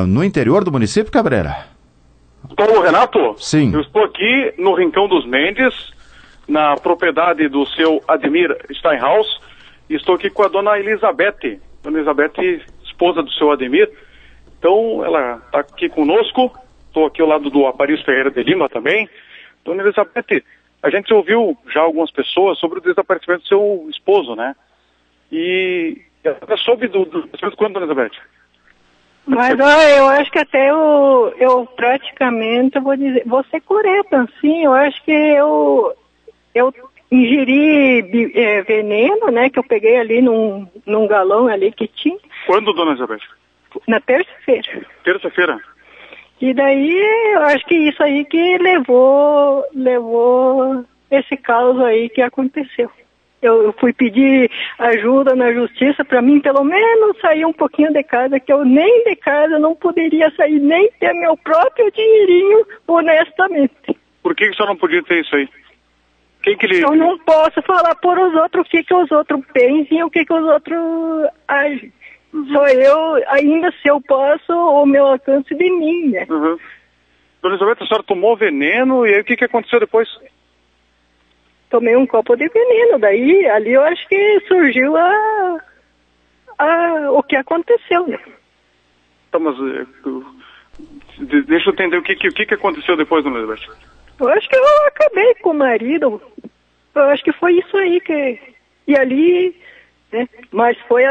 no interior do município, Cabreira? Paulo Renato? Sim. Eu estou aqui no Rincão dos Mendes, na propriedade do seu Ademir Steinhaus, e estou aqui com a dona Elizabeth. Dona Elizabeth, esposa do seu Ademir. Então, ela está aqui conosco. Estou aqui ao lado do Aparício Ferreira de Lima também. Dona Elizabeth, a gente ouviu já algumas pessoas sobre o desaparecimento do seu esposo, né? E ela soube do desaparecimento quando, Dona Elizabeth? Mas olha, eu acho que até eu praticamente, vou ser correta, assim, eu acho que eu ingeri veneno, né, que eu peguei ali num galão ali que tinha. Quando, Dona Elizabeth? Na terça-feira. Terça-feira? E daí, eu acho que isso aí que levou esse caos aí que aconteceu. Eu fui pedir ajuda na justiça para mim, pelo menos, sair um pouquinho de casa, que eu nem de casa não poderia sair, nem ter meu próprio dinheirinho, honestamente. Por que a senhora não podia ter isso aí? Quem que lhe... Eu não posso falar por os outros o que os outros pensam e o que os outros agem. Só eu, ainda se eu posso, o meu alcance de mim, né? Uhum. Dona Elizabeth, a senhora tomou veneno e aí o que aconteceu depois? Tomei um copo de veneno, daí ali eu acho que surgiu o que aconteceu, né? Tá, mas deixa eu entender o que aconteceu depois, Dona Elizabeth. Eu acho que eu acabei com o marido, eu acho que foi isso aí que... E ali, né? Mas foi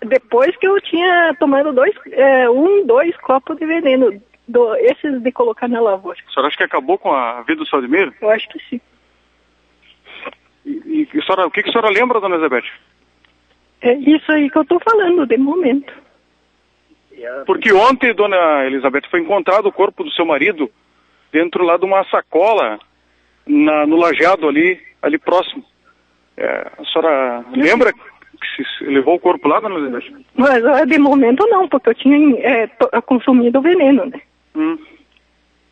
depois que eu tinha tomado dois copos de veneno, esses de colocar na lavoura. A senhora acha que acabou com a vida do seu Ademir? Eu acho que sim. E o que a senhora lembra, Dona Elizabeth? É isso aí que eu estou falando, de momento. Porque ontem, Dona Elizabeth, foi encontrado o corpo do seu marido dentro lá de uma sacola no lajeado ali próximo. A senhora lembra que se levou o corpo lá, Dona Elizabeth? Mas de momento não, porque eu tinha consumido o veneno, né?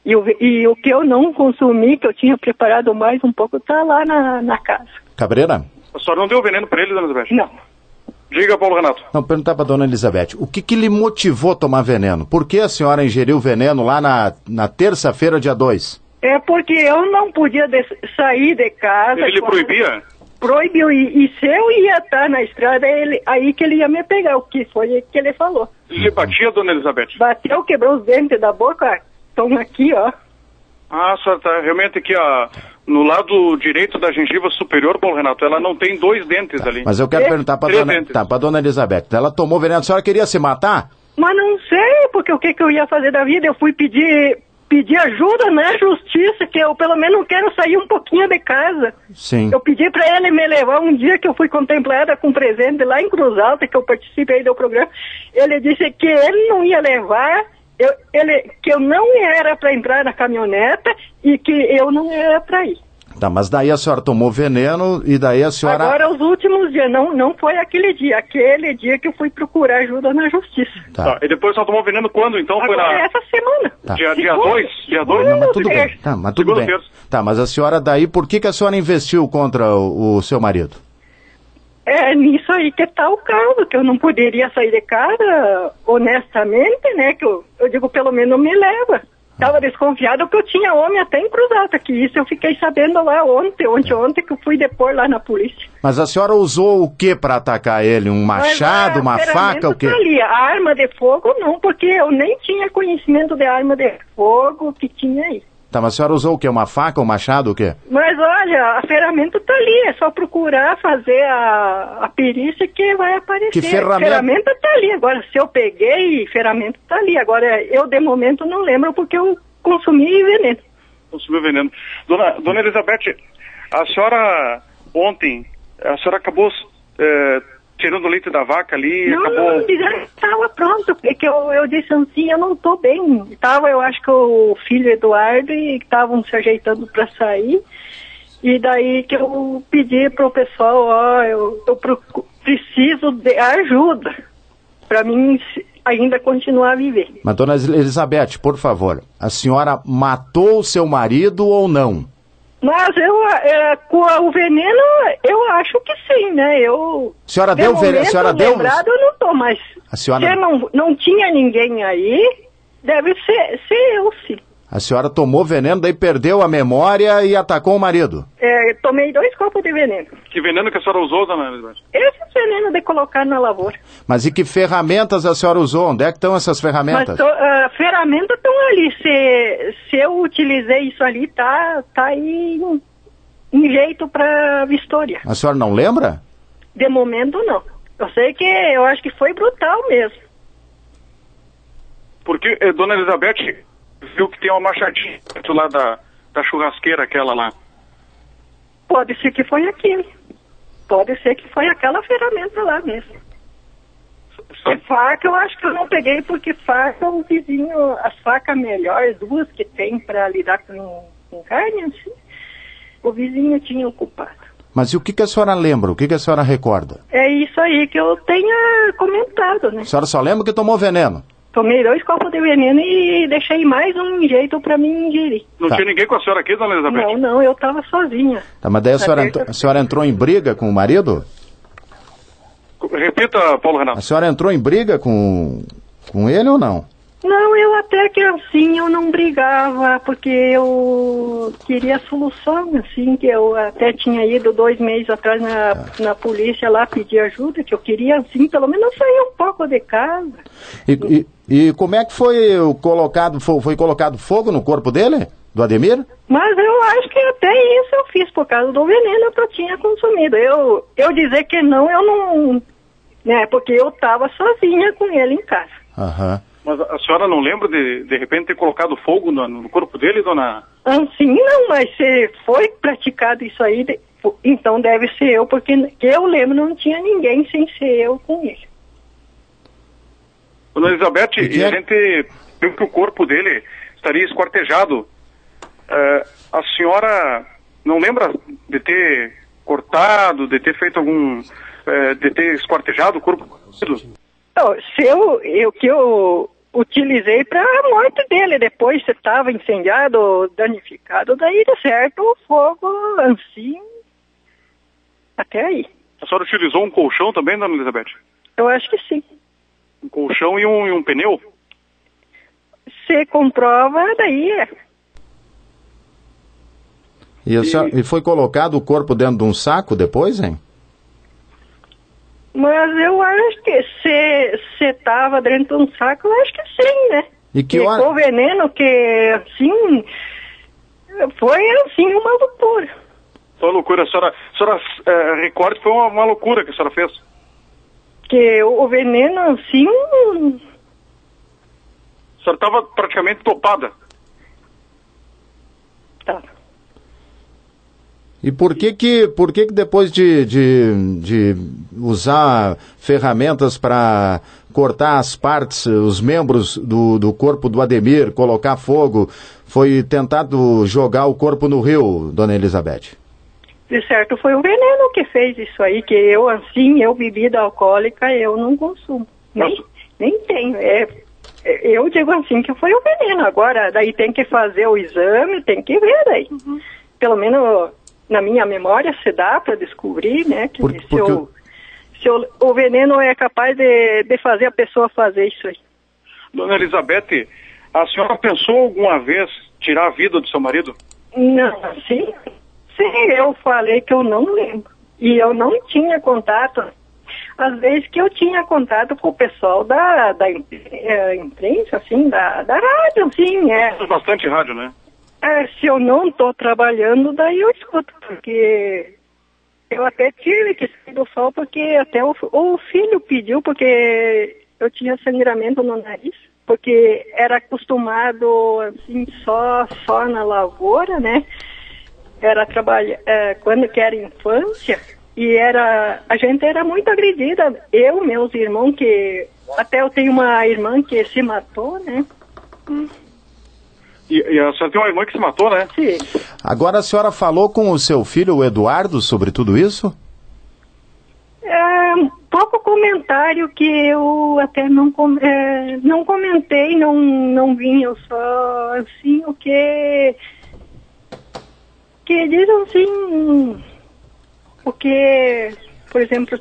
E o que eu não consumi, que eu tinha preparado mais um pouco, está lá na casa. Cabreira? A senhora não deu veneno para ele, Dona Elizabeth? Não. Diga, Paulo Renato. Não, perguntar para Dona Elizabeth, o que lhe motivou a tomar veneno? Por que a senhora ingeriu veneno lá na terça-feira, dia 2? É porque eu não podia sair de casa. Ele proibia? Proibiu, e se eu ia estar na estrada, aí que ele ia me pegar, o que foi que ele falou. Ele batia, Dona Elizabeth? Bateu, quebrou os dentes da boca, estão aqui, ó. Ah, a senhora tá realmente aqui, ó, no lado direito da gengiva superior, Paulo Renato, ela não tem 2 dentes ali. Mas eu quero perguntar para Dona Elizabeth, ela tomou veneno, a senhora queria se matar? Mas não sei, porque o que eu ia fazer da vida, eu fui pedir ajuda na justiça, que eu pelo menos quero sair um pouquinho de casa. Sim. Eu pedi para ele me levar um dia que eu fui contemplada com presente lá em Cruz Alta, que eu participei do programa. Ele disse que ele não ia levar, que eu não era para entrar na caminhoneta e que eu não era para ir. Tá, mas daí a senhora tomou veneno e daí a senhora... Agora, os últimos dias, não foi aquele dia que eu fui procurar ajuda na justiça. Tá. E depois só tomou veneno quando, então? Agora, foi essa semana. Tá. Dia 2? Dia 2? Não, mas tudo bem. Tá, mas tudo bem. Tá, mas a senhora daí, por que a senhora investiu contra o seu marido? É nisso aí que tá o caso, que eu não poderia sair de casa, honestamente, né, que eu digo, pelo menos me leva. Estava desconfiado que eu tinha homem até em Cruz Alta, que isso eu fiquei sabendo lá ontem que eu fui depor lá na polícia. Mas a senhora usou o que para atacar ele? Um machado, uma faca, o quê? Tá ali. A arma de fogo não, porque eu nem tinha conhecimento de arma de fogo que tinha aí. Tá, mas a senhora usou o quê? Uma faca, um machado, o quê? Mas olha, a ferramenta tá ali, é só procurar fazer a perícia que vai aparecer. Que ferramenta? A ferramenta tá ali, agora se eu peguei, ferramenta tá ali. Agora eu de momento não lembro porque eu consumi veneno. Consumiu veneno. Dona Elizabeth, a senhora ontem, acabou tirando o leite da vaca ali, não, estava pronto, porque eu disse assim, eu não estou bem. Eu acho que o filho Eduardo e estavam se ajeitando para sair, e daí que eu pedi para o pessoal, eu preciso de ajuda para mim ainda continuar a viver. Mas, Dona Elizabeth, por favor, a senhora matou o seu marido ou não? Mas com o veneno, eu acho que sim, né? A senhora deu veneno? A senhora deu? Lembrado, eu não tô, mas se não tinha ninguém aí, deve ser eu, sim. A senhora tomou veneno, daí perdeu a memória e atacou o marido? Tomei 2 copos de veneno. Que veneno que a senhora usou, dona Elizabeth? Esse veneno de colocar na lavoura. Mas e que ferramentas a senhora usou? Onde é que estão essas ferramentas? Ferramentas estão ali. Se eu utilizei isso ali, tá aí em jeito para vistoria. A senhora não lembra? De momento, não. Eu acho que foi brutal mesmo. Porque, dona Elizabeth, viu que tem uma machadinha lá da churrasqueira, aquela lá. Pode ser que foi aquilo. Pode ser que foi aquela ferramenta lá mesmo. Faca eu acho que eu não peguei, porque faca o vizinho, as facas melhores, 2 que tem para lidar com carne, assim, o vizinho tinha ocupado. Mas e o que a senhora lembra? O que a senhora recorda? É isso aí que eu tenha comentado, né? A senhora só lembra que tomou veneno? Tomei 2 copos de veneno e deixei mais um jeito para mim ingerir. Não tinha ninguém com a senhora aqui, dona Elizabeth? Não, eu estava sozinha. Tá, mas daí a senhora entrou em briga com o marido? Repita, Paulo Renato. A senhora entrou em briga com ele ou não? Não, eu até que assim, eu não brigava, porque eu queria solução, assim, que eu até tinha ido 2 meses atrás na polícia lá pedir ajuda, que eu queria, assim, pelo menos sair um pouco de casa. E como é que foi colocado fogo no corpo dele, do Ademir? Mas eu acho que até isso eu fiz, por causa do veneno que eu tinha consumido. Eu dizer que não, eu não, né, porque eu estava sozinha com ele em casa. Aham. Mas a senhora não lembra de repente ter colocado fogo no corpo dele, dona? Sim, não, mas se foi praticado isso aí, então deve ser eu, porque eu lembro não tinha ninguém sem ser eu com ele. Dona Elizabeth, e a gente viu que o corpo dele estaria esquartejado. A senhora não lembra de ter cortado, de ter feito de ter esquartejado o corpo? Que eu utilizei para a morte dele, depois se estava incendiado, danificado, daí de certo o fogo assim, até aí. A senhora utilizou um colchão também, dona Elizabeth? Eu acho que sim. Um colchão e um pneu? Se comprova, daí é. E foi colocado o corpo dentro de um saco depois, hein? Mas eu acho que se estava dentro de um saco, eu acho que sim, né? E que hora... com veneno, que assim, foi assim uma loucura. Foi uma loucura. A senhora recorda que foi uma loucura que a senhora fez? Que o veneno, assim... A senhora estava praticamente topada. Tá. E por que depois de usar ferramentas para cortar as partes, os membros do corpo do Ademir, colocar fogo, foi tentado jogar o corpo no rio, dona Elizabeth? De certo, foi o veneno que fez isso aí, que eu, assim, bebida alcoólica, eu não consumo. Nem tenho. Eu digo assim que foi o veneno. Agora, daí tem que fazer o exame, tem que ver daí. Uhum. Pelo menos... Na minha memória, se dá para descobrir, né, que se o veneno é capaz de fazer a pessoa fazer isso aí. Dona Elizabeth, a senhora pensou alguma vez tirar a vida do seu marido? Não, sim, eu falei que eu não lembro. E eu não tinha contato. Às vezes que eu tinha contato com o pessoal da imprensa, assim, da rádio, assim, Bastante rádio, né? Se eu não estou trabalhando, daí eu escuto, porque eu até tive que sair do sol, porque até o filho pediu, porque eu tinha sangramento no nariz, porque era acostumado, assim, só na lavoura, né? Era trabalhar, quando que era infância, e a gente era muito agredida, meus irmãos, que até eu tenho uma irmã que se matou, né? E a senhora tem uma irmã que se matou, né? Sim. Agora a senhora falou com o seu filho, o Eduardo, sobre tudo isso? Pouco comentário que eu até não comentei, não vim, eu só, assim, o que Que dizem assim, porque, por exemplo,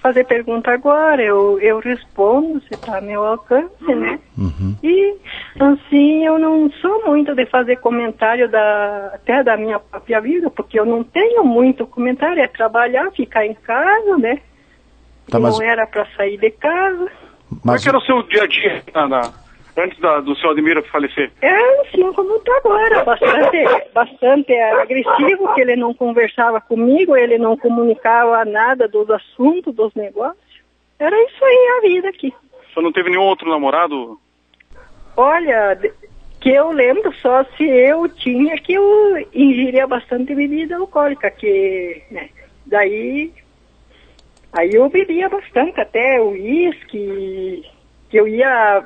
fazer pergunta agora, eu respondo se está a meu alcance, né? E, assim, eu não sou muito de fazer comentário até da minha própria vida, porque eu não tenho muito comentário, é trabalhar, ficar em casa, né? Tá, mas... Não era para sair de casa. Como é que era o seu dia a dia, antes do seu Ademir falecer? É assim como está agora, bastante agressivo, que ele não conversava comigo, ele não comunicava nada dos assuntos, dos negócios. Era isso aí a vida aqui. Você não teve nenhum outro namorado? Olha, que eu lembro só se eu tinha, que eu ingeria bastante bebida alcoólica, que, né, daí... Aí eu bebia bastante, até uísque, que eu ia,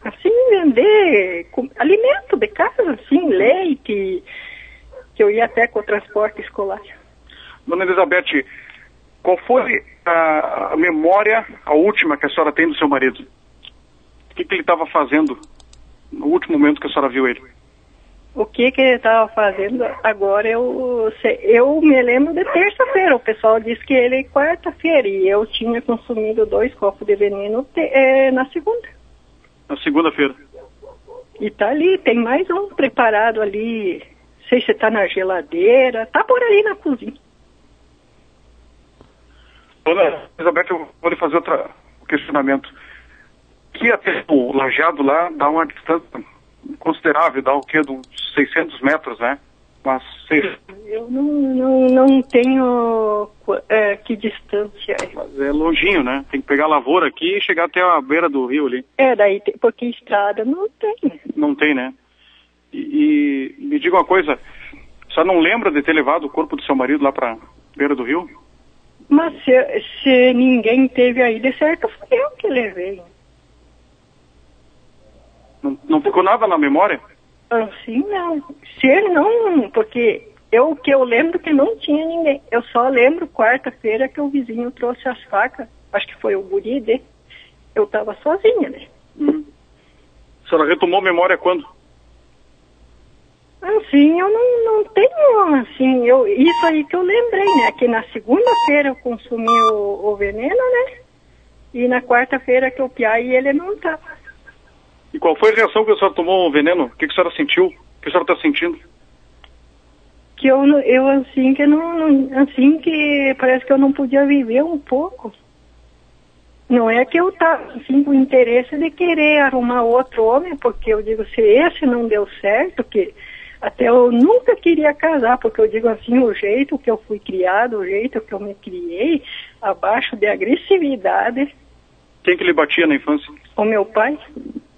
assim, vender alimento de casa, assim, leite, que eu ia até com o transporte escolar. Dona Elizabeth, qual foi a memória, a última que a senhora tem do seu marido? O que ele estava fazendo no último momento que a senhora viu ele? O que ele estava fazendo agora, eu me lembro de terça-feira. O pessoal disse que ele é quarta-feira e eu tinha consumido 2 copos de veneno na segunda. Na segunda-feira? E tá ali, tem mais um preparado ali, não sei se está na geladeira, tá por aí na cozinha. Dona Elizabeth, eu vou lhe fazer outro questionamento. Que até o lajeado lá dá uma distância considerável, dá o quê? De uns 600 metros, né? Mas eu não tenho que distância é. Mas é longinho, né? Tem que pegar a lavoura aqui e chegar até a beira do rio ali. Daí, porque estrada não tem. Não tem, né? E me diga uma coisa, a senhora não lembra de ter levado o corpo do seu marido lá pra beira do rio? Mas se ninguém teve aí, de certo foi eu que levei. Não ficou nada na memória? Assim não. Se ele não, porque o que eu lembro que não tinha ninguém. Eu só lembro quarta-feira que o vizinho trouxe as facas. Acho que foi o guri dele. Eu estava sozinha, né? A senhora retomou a memória quando? Assim, eu não tenho, assim, isso aí que eu lembrei, né? Que na segunda-feira eu consumi o veneno, né? E na quarta-feira que eu piai ele não estava. E qual foi a reação que a senhora tomou o veneno? O que a senhora sentiu? O que a senhora está sentindo? Que eu assim, que assim, que parece que eu não podia viver um pouco. Não é que eu estava, assim, com interesse de querer arrumar outro homem, porque eu digo, se esse não deu certo, que até eu nunca queria casar, porque eu digo assim, o jeito que eu fui criado, o jeito que eu me criei, abaixo de agressividade. Quem que lhe batia na infância? O meu pai.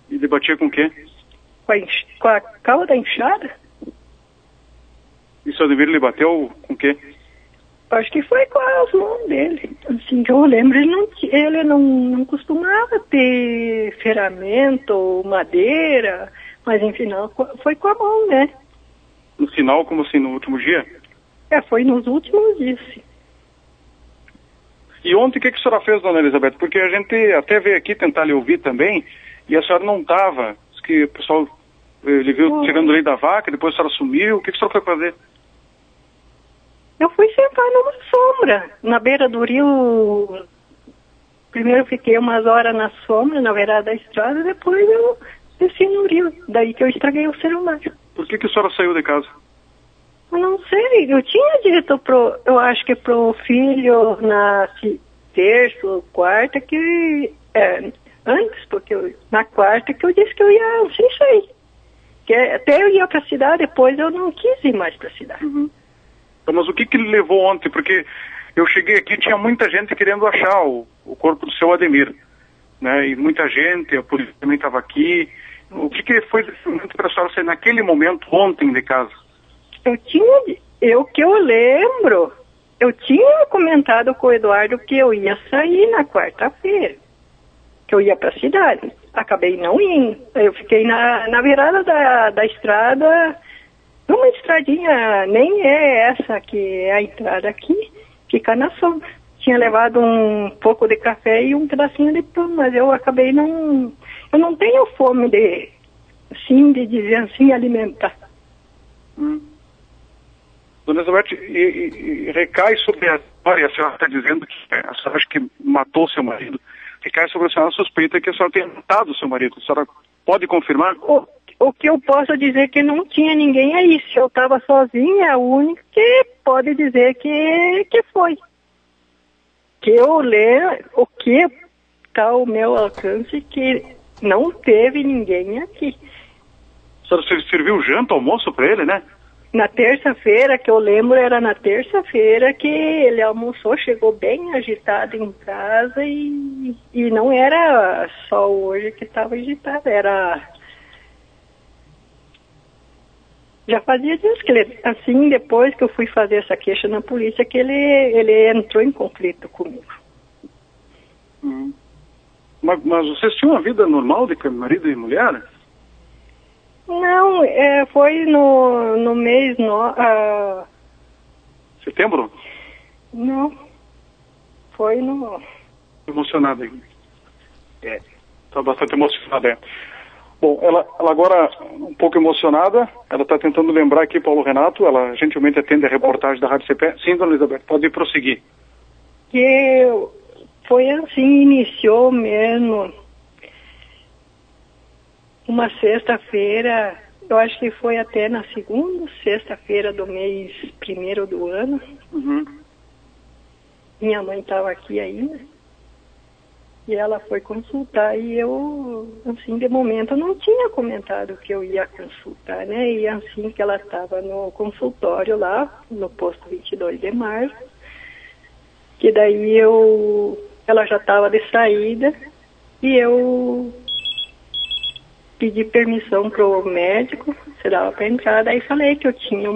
E ele batia com o quê? Com a cauda inchada. E o seu Ademir lhe bateu com o quê? Acho que foi com as mãos dele. Assim que eu lembro, ele não costumava ter ferramenta, madeira, mas enfim, foi com a mão, né? No final, como assim, no último dia? Foi nos últimos dias. E ontem o que a senhora fez, dona Elizabeth? Porque a gente até veio aqui tentar lhe ouvir também, e a senhora não estava. Diz que o pessoal lhe viu tirando o leite da vaca, depois a senhora sumiu. O que a senhora foi fazer? Eu fui sentar numa sombra, na beira do rio. Primeiro eu fiquei umas horas na sombra, na beirada da estrada, depois eu desci no rio. Daí que eu estraguei o celular. Por que a senhora saiu de casa? Eu não sei, eu tinha dito eu acho que pro filho na terça ou quarta que... antes, porque na quarta que eu disse que eu ia sem sair. Que até eu ia pra cidade, depois eu não quis ir mais pra cidade. Então, mas o que ele levou ontem? Porque eu cheguei aqui e tinha muita gente querendo achar o corpo do seu Ademir, né? E muita gente, a polícia também estava aqui. O que foi decisivo para a senhora sair naquele momento, ontem, de casa? Que eu lembro, eu tinha comentado com o Eduardo que eu ia sair na quarta-feira, que eu ia para a cidade. Acabei não indo. Eu fiquei na virada da estrada, numa estradinha, nem é essa que é a entrada aqui, fica na sombra. Tinha levado um pouco de café e um pedacinho de pão, mas eu acabei não... Eu não tenho fome de dizer assim, alimentar. Dona Elizabeth, e recai sobre a história, a senhora está dizendo que a senhora acha que matou seu marido, recai sobre a senhora suspeita que a senhora tenha matado seu marido. A senhora pode confirmar? O que eu posso dizer é que não tinha ninguém aí. Se eu estava sozinha, é a única que pode dizer que foi. Que eu leio, o que está ao meu alcance, que não teve ninguém aqui. A senhora serviu janta, almoço para ele, né? Na terça-feira, que eu lembro, era na terça-feira que ele almoçou, chegou bem agitado em casa e não era só hoje que estava agitado, era... Já fazia dias que ele, assim, depois que eu fui fazer essa queixa na polícia, que ele entrou em conflito comigo. Mas vocês tinham uma vida normal de marido e mulher? Não, foi no mês... Setembro? Não, foi no... Emocionada. Está bastante emocionada, Bom, ela agora, um pouco emocionada, ela está tentando lembrar aqui, Paulo Renato, ela gentilmente atende a reportagem da Rádio CPE. Sim, dona Elizabeth, pode prosseguir. Que foi assim, iniciou mesmo uma sexta-feira, eu acho que foi até na segunda sexta-feira do mês 1º do ano. Minha mãe estava aqui ainda. E ela foi consultar e eu, assim, de momento, não tinha comentado que eu ia consultar, né? E assim que ela estava no consultório lá, no posto 22 de março, que daí ela já estava de saída e eu pedi permissão pro médico, se dava para entrar, daí falei que eu tinha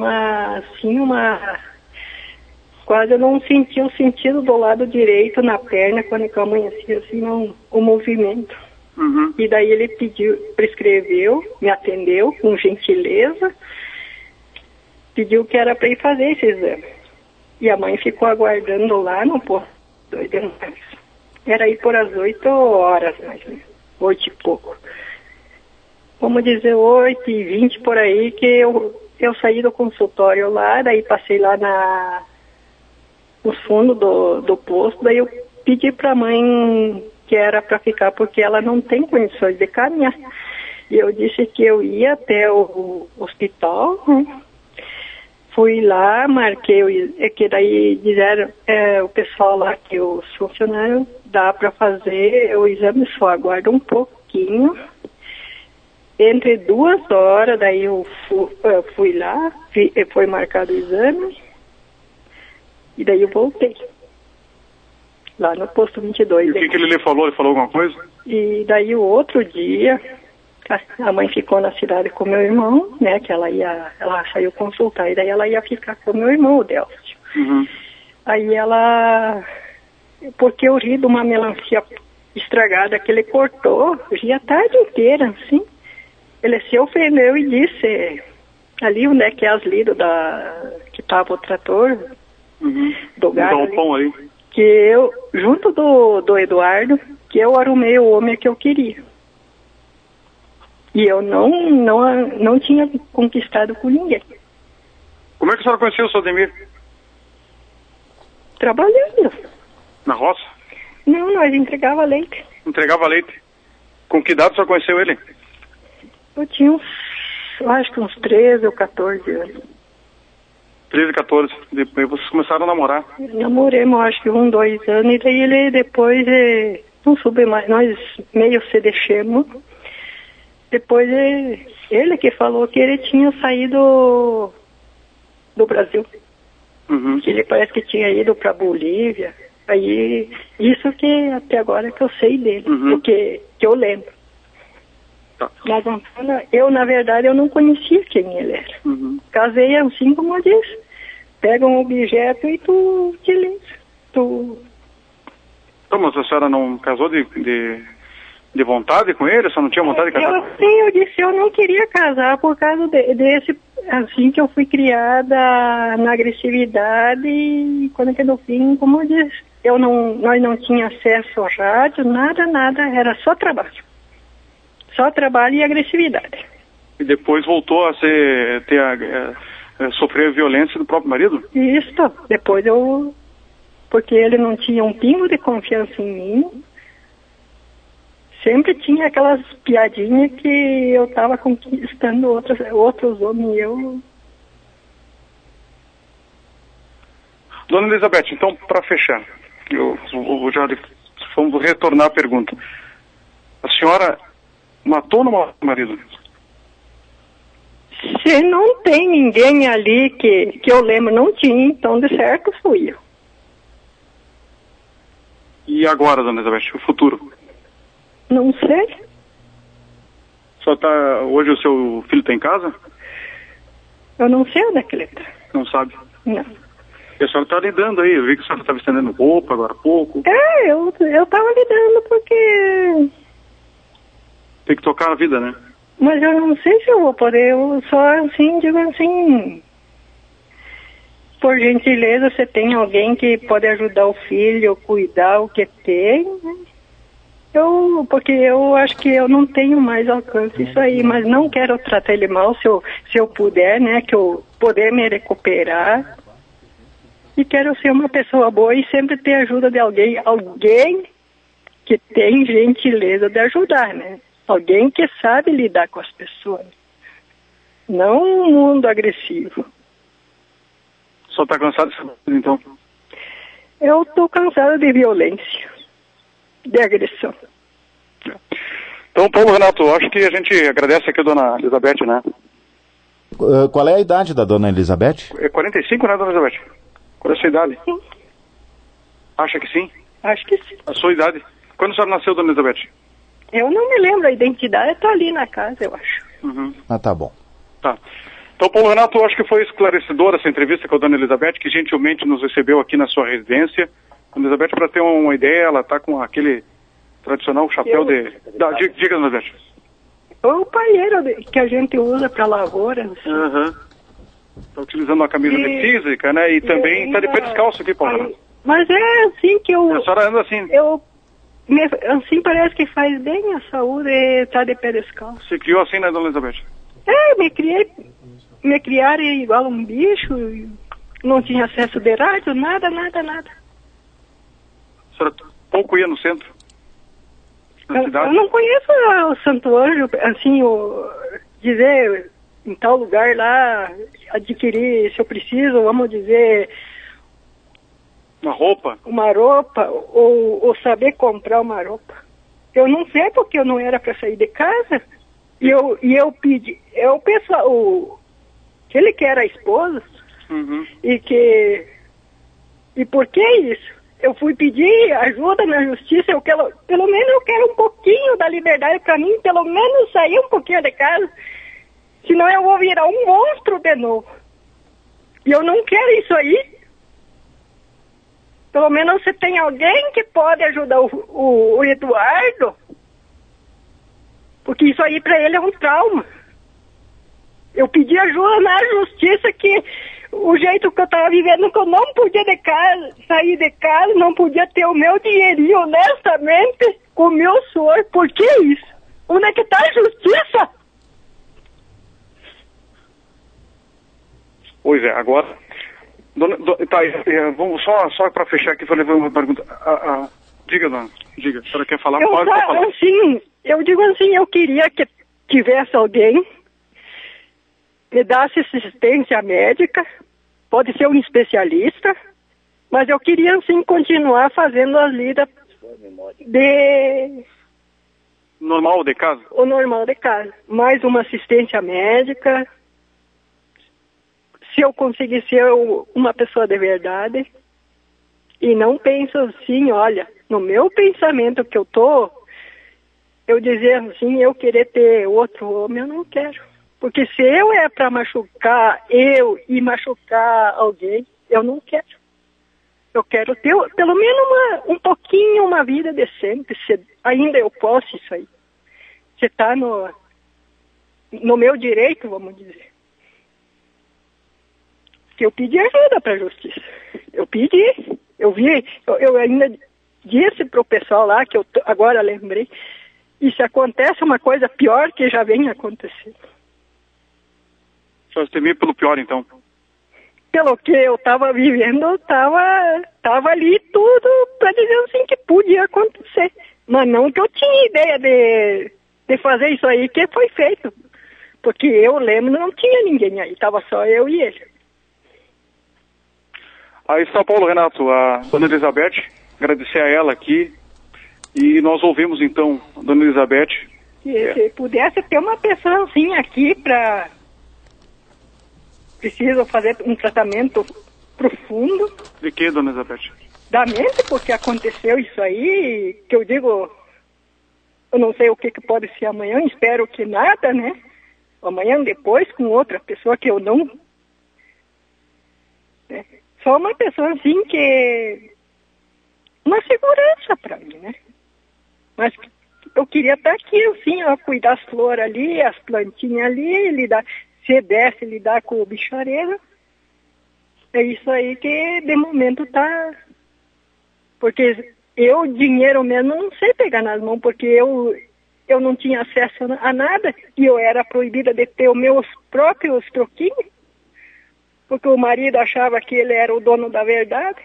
quase eu não sentia o sentido do lado direito na perna quando eu amanhecia assim, o movimento. E daí ele prescreveu, me atendeu com gentileza, pediu que era para ir fazer esse exame. E a mãe ficou aguardando lá no posto 2 de março. Era aí por as 8 horas, mais ou menos, 8 e pouco. Vamos dizer 8h20 por aí, que eu saí do consultório lá, daí passei lá no fundo do posto, daí eu pedi para a mãe que era para ficar porque ela não tem condições de caminhar. E eu disse que eu ia até o hospital, né? Fui lá, marquei, que daí disseram o pessoal lá que os funcionários dá para fazer o exame, só aguarda um pouquinho. Entre 2 horas, daí eu fui lá, foi marcado o exame. E daí eu voltei, lá no posto 22. E o que ele lhe falou? Ele falou alguma coisa? E daí o outro dia, a mãe ficou na cidade com meu irmão, né, que ela saiu consultar, e daí ela ia ficar com meu irmão, o Delcio. Aí porque eu ri de uma melancia estragada que ele cortou, ri a tarde inteira, assim. Ele se ofendeu e disse, ali onde é que é as lidas que estava o trator, do gado ali, que eu, junto do Eduardo, que eu arrumei o homem que eu queria. E eu não tinha conquistado com ninguém. Como é que a senhora conheceu o seu Ademir? Trabalhando. Na roça? Não, nós entregava leite. Entregava leite. Com que idade a senhora conheceu ele? Eu tinha acho que uns 13 ou 14 anos. 13, 14. Depois vocês começaram a namorar. Namoremos, acho que 1, 2 anos. E daí ele depois, não soube mais, nós meio se deixamos. Depois ele que falou que ele tinha saído do Brasil. Que ele parece que tinha ido para Bolívia. Aí, isso que até agora que eu sei dele, porque que eu lembro. Tá. Mas eu, na verdade, eu não conhecia quem ele era. Casei assim como eu disse. Pega um objeto e tu utiliza. Então, mas a senhora não casou de vontade com ele? A senhora não tinha vontade de casar? Eu disse, eu não queria casar por causa desse, assim, que eu fui criada na agressividade e quando que no fim, como eu disse, nós não tínhamos acesso ao rádio, nada, era só trabalho. Só trabalho e agressividade. E depois voltou a ter sofrer violência do próprio marido? Isso, depois porque ele não tinha um pingo de confiança em mim. Sempre tinha aquelas piadinhas que eu estava conquistando outros homens e eu... Dona Elizabeth, então, para fechar, vamos retornar à pergunta. A senhora matou ou não matou o marido? Se não tem ninguém ali que eu lembro, não tinha, então de certo fui eu. E agora, Dona Elizabeth, o futuro? Não sei. Hoje o seu filho está em casa? Eu não sei onde é que ele está. Não sabe? Não. E a senhora está lidando aí, eu vi que a senhora estava estendendo roupa agora há pouco. Eu estava lidando porque... Tem que tocar a vida, né? Mas eu não sei se eu vou poder, eu só assim, digo assim... Por gentileza, você tem alguém que pode ajudar o filho, cuidar o que tem, né? Porque eu acho que eu não tenho mais alcance isso aí, mas não quero tratar ele mal se eu puder, né? Que eu poder me recuperar. E quero ser uma pessoa boa e sempre ter ajuda de alguém que tem gentileza de ajudar, né? Alguém que sabe lidar com as pessoas. Não um mundo agressivo. Só está cansado disso, então? Eu estou cansada de violência, de agressão. Então, Paulo Renato, acho que a gente agradece aqui a Dona Elizabeth, né? Qual é a idade da Dona Elizabeth? É 45, né, Dona Elizabeth? Qual é a sua idade? Sim. Acha que sim? Acho que sim. A sua idade? Quando a senhora nasceu, Dona Elizabeth? Eu não me lembro, a identidade está ali na casa, eu acho. Uhum. Tá bom. Tá. Então, Paulo Renato, acho que foi esclarecedora essa entrevista com a Dona Elizabeth, que gentilmente nos recebeu aqui na sua residência. Dona Elizabeth, para ter uma ideia, ela está com aquele tradicional chapéu Diga, Dona Elizabeth. O paieiro que a gente usa para lavoura. Aham. Está utilizando uma camisa de física, né? E também está de pé descalço aqui, Paulo Renato. Mas é assim que eu... A senhora anda assim. Assim parece que faz bem a saúde estar de pé descalço. Você criou assim, né, Dona Elizabeth? Me criaram igual um bicho, não tinha acesso de rádio, nada. A senhora pouco ia no centro? Na cidade? Eu não conheço o Santo Anjo, assim, dizer em tal lugar lá, adquirir, se eu preciso, vamos dizer... Uma roupa? Uma roupa, ou saber comprar uma roupa. Eu não sei porque eu não era para sair de casa. E eu pedi, ele que era a esposa, uhum. E por que isso? Eu fui pedir ajuda na justiça, pelo menos eu quero um pouquinho da liberdade para mim, pelo menos sair um pouquinho de casa, senão eu vou virar um monstro de novo. E eu não quero isso aí. Pelo menos você tem alguém que pode ajudar o Eduardo, porque isso aí para ele é um trauma. Eu pedi ajuda na justiça que o jeito que eu estava vivendo, que eu não podia sair de casa, não podia ter o meu dinheirinho honestamente com o meu suor. Por que isso? Onde é que está a justiça? Pois é, agora... vamos só para fechar aqui, vou levar uma pergunta. Diga, dona. Diga. A senhora quer falar? Pode falar. Assim, eu digo assim, eu queria que tivesse alguém que desse assistência médica, pode ser um especialista, mas eu queria, assim, continuar fazendo as lidas normal de casa? O normal de casa. Mais uma assistência médica, se eu conseguir ser uma pessoa de verdade, e não penso assim, olha, no meu pensamento que eu dizer assim, eu querer ter outro homem, eu não quero. Porque se eu é para machucar e machucar alguém, eu não quero. Eu quero ter pelo menos um pouquinho, uma vida decente, se ainda eu posso isso aí. Você está no meu direito, vamos dizer. Que eu pedi ajuda para a justiça. Eu pedi, eu ainda disse para o pessoal lá, que eu agora lembrei, e se acontece uma coisa pior que já vem acontecendo. Só temia pelo pior, então. pelo que eu estava vivendo, tava ali tudo para dizer assim que podia acontecer. Mas não que eu tinha ideia de fazer isso aí que foi feito. Porque eu lembro, não tinha ninguém aí, estava só eu e ele. Aí está Paulo Renato, a dona Elizabeth, agradecer a ela aqui. E nós ouvimos então a dona Elizabeth. Se pudesse ter uma pessoa assim aqui para... Preciso fazer um tratamento profundo. De que, dona Elizabeth? Da mente, porque aconteceu isso aí, que eu digo, eu não sei o que pode ser amanhã, espero que nada, né? Amanhã depois com outra pessoa que eu não... Né? Só uma pessoa assim que... Uma segurança para mim, né? Mas eu queria estar aqui, assim, ó, cuidar das flores ali, as plantinhas ali, lidar... Se desse lidar com o bichareiro, é isso aí que de momento tá... Porque eu, dinheiro mesmo, não sei pegar nas mãos, porque eu não tinha acesso a nada e eu era proibida de ter os meus próprios troquinhos, porque o marido achava que ele era o dono da verdade,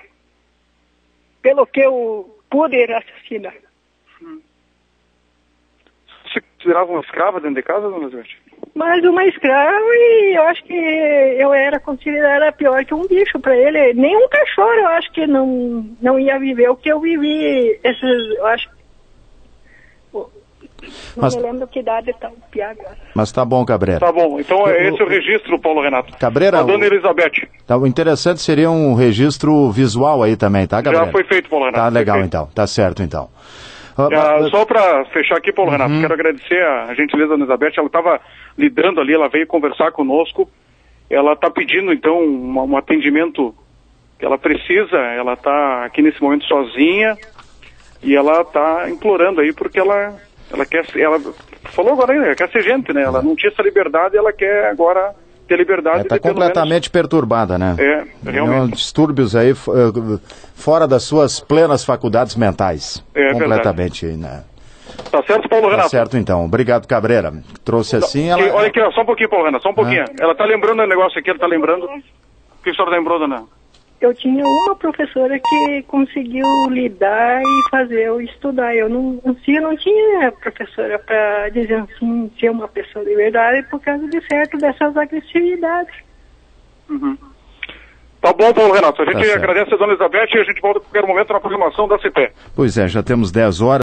pelo que eu pude raciocinar. Você considerava uma escrava dentro de casa, dona Elizabeth? Mais uma escrava, e eu acho que eu era considerada pior que um bicho para ele. Nem um cachorro eu acho que não ia viver o que eu vivi. Eu acho. Não me lembro que idade está o piá agora. Mas tá bom, Cabreira. Tá bom, então esse é o registro, Paulo Renato. Cabreira, a dona Elizabeth. Tá, o interessante seria um registro visual aí também, tá, Cabreira? Já foi feito, Paulo Renato. Tá legal então, tá certo então. Só para fechar aqui, Paulo Renato, quero agradecer a gentileza da Elizabeth, ela estava lidando ali, ela veio conversar conosco, ela está pedindo então um atendimento que ela precisa, ela está aqui nesse momento sozinha e ela está implorando aí porque ela quer, ela falou agora, ela quer ser gente, né? Ela não tinha essa liberdade, ela quer agora ter liberdade. Está completamente perturbada, né? Realmente. Distúrbios aí fora das suas plenas faculdades mentais. Completamente, verdade. Né? Tá certo, Paulo Renato? Tá certo, então. Obrigado, Cabreira. Trouxe assim, ela... Olha aqui, ó, só um pouquinho, Paulo Renato, só um pouquinho. Ela tá lembrando o negócio aqui, ela tá lembrando. O que a senhora lembrou, dona? Eu tinha uma professora que conseguiu lidar e fazer eu estudar. Eu não tinha professora para dizer assim, ser uma pessoa de verdade por causa de certo dessas agressividades. Tá bom, Paulo Renato. A gente certo. agradece a dona Elizabeth e a gente volta a qualquer momento na programação da CP. Pois é, já temos 10 horas.